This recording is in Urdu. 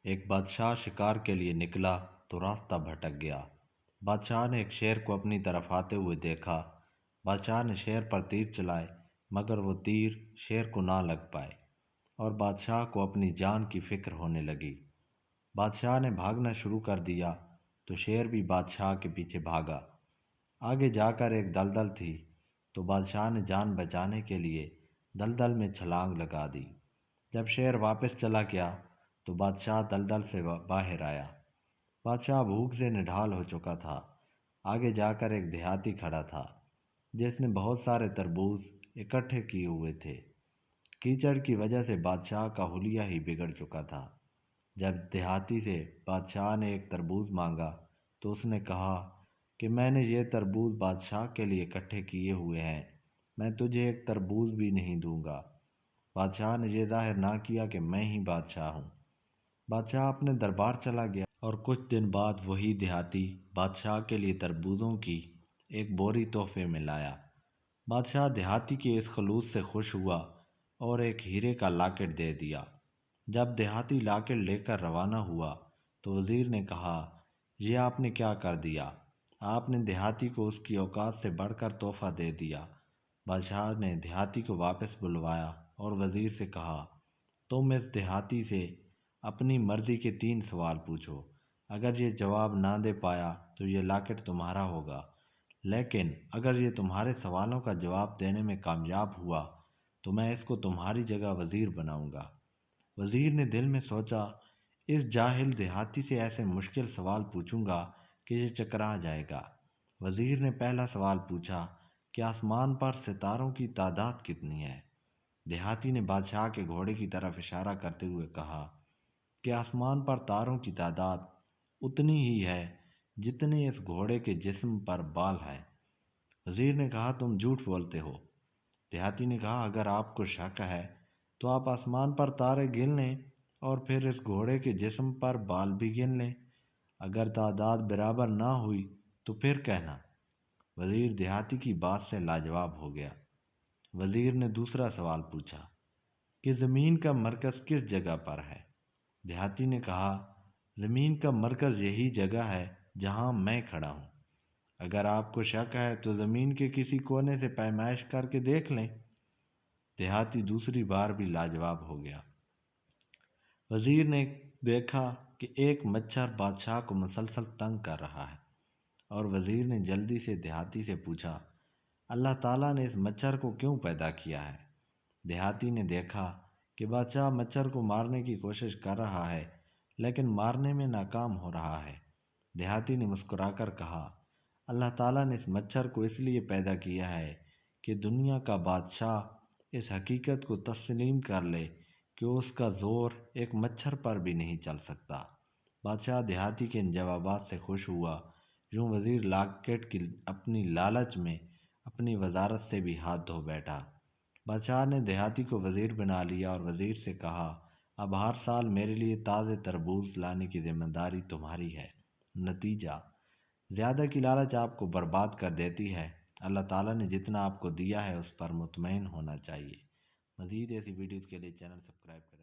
ایک بادشاہ شکار کے لیے نکلا تو راستہ بھٹک گیا۔ بادشاہ نے ایک شیر کو اپنی طرف آتے ہوئے دیکھا۔ بادشاہ نے شیر پر تیر چلائے مگر وہ تیر شیر کو نہ لگ پائے اور بادشاہ کو اپنی جان کی فکر ہونے لگی۔ بادشاہ نے بھاگنا شروع کر دیا تو شیر بھی بادشاہ کے پیچھے بھاگا۔ آگے جا کر ایک دلدل تھی تو بادشاہ نے جان بچانے کے لیے دلدل میں چھلانگ لگا دی۔ جب شیر واپس چلا گیا تو بادشاہ دلدل سے باہر آیا۔ بادشاہ بھوک سے نڈھال ہو چکا تھا۔ آگے جا کر ایک دیہاتی کھڑا تھا جس نے بہت سارے تربوز اکٹھے کیے ہوئے تھے۔ کیچڑ کی وجہ سے بادشاہ کا حلیہ ہی بگڑ چکا تھا۔ جب دیہاتی سے بادشاہ نے ایک تربوز مانگا تو اس نے کہا کہ میں نے یہ تربوز بادشاہ کے لیے اکٹھے کیے ہوئے ہیں، میں تجھے ایک تربوز بھی نہیں دوں گا۔ بادشاہ نے یہ ظاہر نہ کیا کہ میں ہی بادشاہ ہوں۔ بادشاہ اپنے دربار چلا گیا اور کچھ دن بعد وہی دیہاتی بادشاہ کے لیے تربوزوں کی ایک بوری تحفے میں لایا۔ بادشاہ دیہاتی کے اس خلوص سے خوش ہوا اور ایک ہیرے کا لاکٹ دے دیا۔ جب دیہاتی لاکٹ لے کر روانہ ہوا تو وزیر نے کہا، یہ آپ نے کیا کر دیا؟ آپ نے دیہاتی کو اس کی اوقات سے بڑھ کر تحفہ دے دیا۔ بادشاہ نے دیہاتی کو واپس بلوایا اور وزیر سے کہا، تم اس دیہاتی سے اپنی مرضی کے 3 سوال پوچھو، اگر یہ جواب نہ دے پایا تو یہ لاکٹ تمہارا ہوگا، لیکن اگر یہ تمہارے سوالوں کا جواب دینے میں کامیاب ہوا تو میں اس کو تمہاری جگہ وزیر بناؤں گا۔ وزیر نے دل میں سوچا، اس جاہل دیہاتی سے ایسے مشکل سوال پوچھوں گا کہ یہ چکرا جائے گا۔ وزیر نے پہلا سوال پوچھا کہ آسمان پر ستاروں کی تعداد کتنی ہے؟ دیہاتی نے بادشاہ کے گھوڑے کی طرف اشارہ کرتے ہوئے کہا کہ آسمان پر تاروں کی تعداد اتنی ہی ہے جتنے اس گھوڑے کے جسم پر بال ہیں۔ وزیر نے کہا، تم جھوٹ بولتے ہو۔ دیہاتی نے کہا، اگر آپ کو شک ہے تو آپ آسمان پر تارے گن لیں اور پھر اس گھوڑے کے جسم پر بال بھی گن لیں، اگر تعداد برابر نہ ہوئی تو پھر کہنا۔ وزیر دیہاتی کی بات سے لاجواب ہو گیا۔ وزیر نے دوسرا سوال پوچھا کہ زمین کا مرکز کس جگہ پر ہے؟ دیہاتی نے کہا، زمین کا مرکز یہی جگہ ہے جہاں میں کھڑا ہوں، اگر آپ کو شک ہے تو زمین کے کسی کونے سے پیمائش کر کے دیکھ لیں۔ دیہاتی دوسری بار بھی لاجواب ہو گیا۔ وزیر نے دیکھا کہ ایک مچھر بادشاہ کو مسلسل تنگ کر رہا ہے اور وزیر نے جلدی سے دیہاتی سے پوچھا، اللہ تعالیٰ نے اس مچھر کو کیوں پیدا کیا ہے؟ دیہاتی نے دیکھا کہ بادشاہ مچھر کو مارنے کی کوشش کر رہا ہے لیکن مارنے میں ناکام ہو رہا ہے۔ دیہاتی نے مسکرا کر کہا، اللہ تعالیٰ نے اس مچھر کو اس لیے پیدا کیا ہے کہ دنیا کا بادشاہ اس حقیقت کو تسلیم کر لے کہ اس کا زور ایک مچھر پر بھی نہیں چل سکتا۔ بادشاہ دیہاتی کے ان جوابات سے خوش ہوا۔ یوں وزیر لاکٹ کی اپنی لالچ میں اپنی وزارت سے بھی ہاتھ دھو بیٹھا۔ بادشاہ نے دیہاتی کو وزیر بنا لیا اور وزیر سے کہا، اب ہر سال میرے لیے تازے تربوز لانے کی ذمہ داری تمہاری ہے۔ نتیجہ، زیادہ کی لالچ آپ کو برباد کر دیتی ہے۔ اللہ تعالیٰ نے جتنا آپ کو دیا ہے اس پر مطمئن ہونا چاہیے۔ مزید ایسی ویڈیوز کے لیے چینل سبسکرائب کریں۔